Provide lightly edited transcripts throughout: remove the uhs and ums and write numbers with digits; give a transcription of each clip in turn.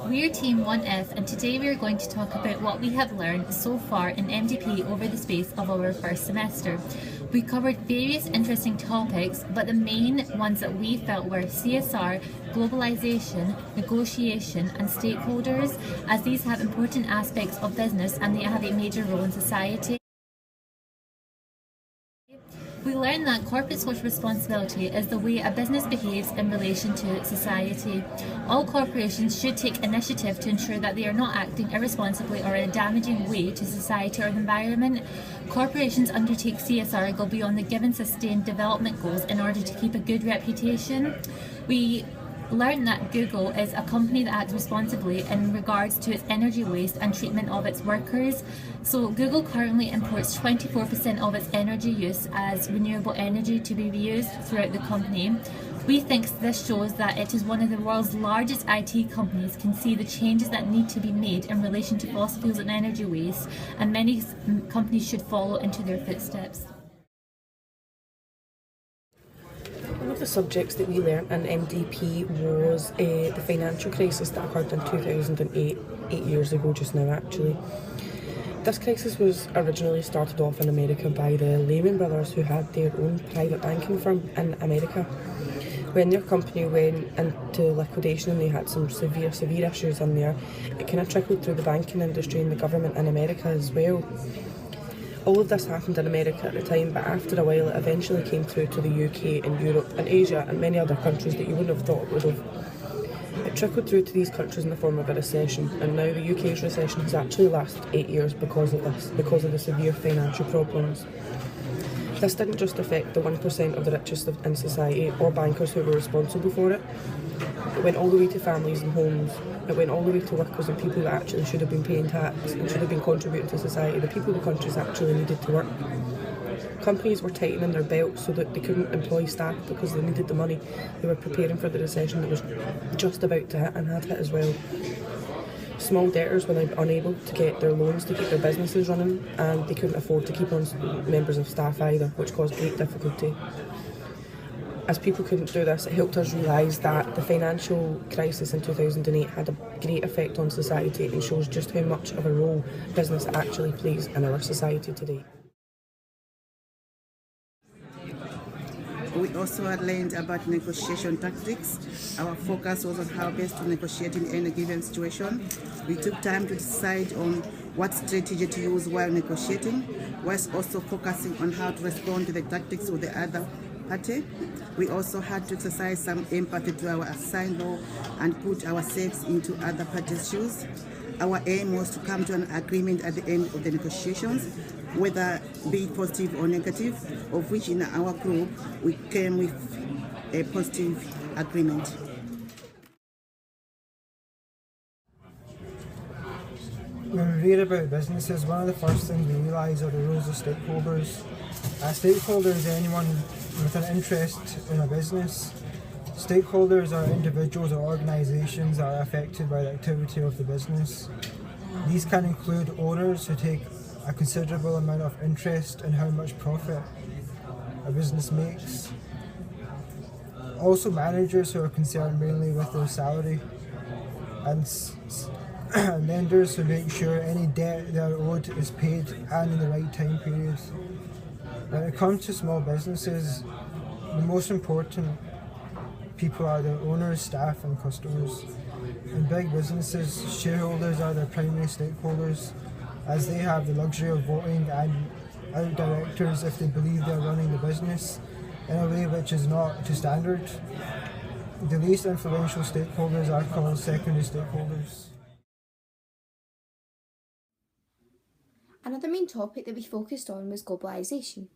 We're Team 1F and today we are going to talk about what we have learned so far in MDP over the space of our first semester. We covered various interesting topics, but the main ones that we felt were CSR, globalisation, negotiation and stakeholders, as these have important aspects of business and they have a major role in society. We learned that corporate social responsibility is the way a business behaves in relation to society. All corporations should take initiative to ensure that they are not acting irresponsibly or in a damaging way to society or the environment. Corporations undertake CSR go beyond the given sustained development goals in order to keep a good reputation. We learned that Google is a company that acts responsibly in regards to its energy waste and treatment of its workers. So Google currently imports 24% of its energy use as renewable energy to be reused throughout the company. We think this shows that it is one of the world's largest IT companies, can see the changes that need to be made in relation to fossil fuels and energy waste, and many companies should follow into their footsteps. One of the subjects that we learnt in MDP was the financial crisis that occurred in 2008, 8 years ago just now actually. This crisis was originally started off in America by the Lehman Brothers, who had their own private banking firm in America. When their company went into liquidation and they had some severe issues in there, it kind of trickled through the banking industry and the government in America as well. All of this happened in America at the time, but after a while it eventually came through to the UK and Europe and Asia and many other countries that you wouldn't have thought it would have. It trickled through to these countries in the form of a recession, and now the UK's recession has actually lasted 8 years because of this, because of the severe financial problems. This didn't just affect the 1% of the richest in society or bankers who were responsible for it. It went all the way to families and homes. It went all the way to workers and people that actually should have been paying tax and should have been contributing to society, the people the countries actually needed to work. Companies were tightening their belts so that they couldn't employ staff because they needed the money. They were preparing for the recession that was just about to hit and had hit as well. Small debtors were unable to get their loans to keep their businesses running, and they couldn't afford to keep on members of staff either, which caused great difficulty. As people couldn't do this, it helped us realise that the financial crisis in 2008 had a great effect on society and shows just how much of a role business actually plays in our society today. We also had learned about negotiation tactics. Our focus was on how best to negotiate in any given situation. We took time to decide on what strategy to use while negotiating, whilst also focusing on how to respond to the tactics of the other party. We also had to exercise some empathy to our assigned role and put ourselves into other parties' shoes. Our aim was to come to an agreement at the end of the negotiations, whether be it positive or negative, of which in our group we came with a positive agreement. When we read about businesses, one of the first things we realise are the roles of stakeholders. A stakeholder is anyone with an interest in a business. Stakeholders are individuals or organisations that are affected by the activity of the business. These can include owners who take a considerable amount of interest in how much profit a business makes. Also managers who are concerned mainly with their salary, and lenders who make sure any debt they are owed is paid and in the right time period. When it comes to small businesses, the most important people are their owners, staff and customers. In big businesses, shareholders are their primary stakeholders, as they have the luxury of voting and out directors if they believe they are running the business in a way which is not to standard. The least influential stakeholders are called secondary stakeholders. Another main topic that we focused on was globalisation.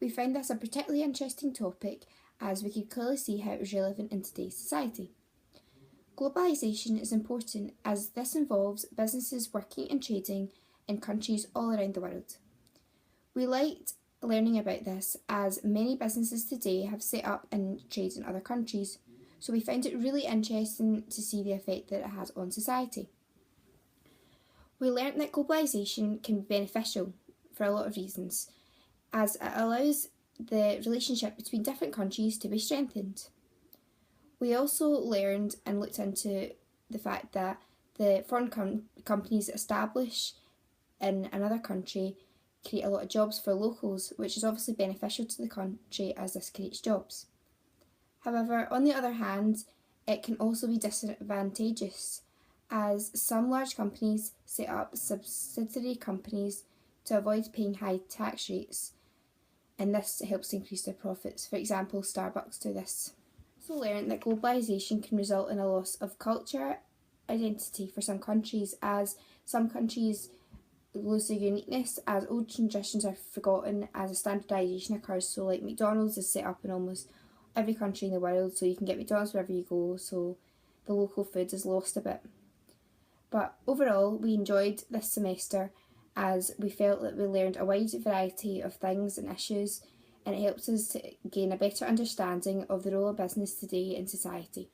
We found this a particularly interesting topic as we could clearly see how it was relevant in today's society. Globalisation is important as this involves businesses working and trading in countries all around the world. We liked learning about this as many businesses today have set up and trade in other countries, so we found it really interesting to see the effect that it has on society. We learnt that globalisation can be beneficial for a lot of reasons, as it allows the relationship between different countries to be strengthened. We also learned and looked into the fact that The foreign companies that establish in another country create a lot of jobs for locals, which is obviously beneficial to the country as this creates jobs. However, on the other hand, it can also be disadvantageous, as some large companies set up subsidiary companies to avoid paying high tax rates, and this helps increase their profits. For example, Starbucks do this. We also learned that globalisation can result in a loss of culture identity for some countries, as some countries lose their uniqueness as old traditions are forgotten as a standardisation occurs. So like McDonald's is set up in almost every country in the world, so you can get McDonald's wherever you go, so the local food is lost a bit. But overall, we enjoyed this semester as we felt that we learned a wide variety of things and issues, and it helps us to gain a better understanding of the role of business today in society.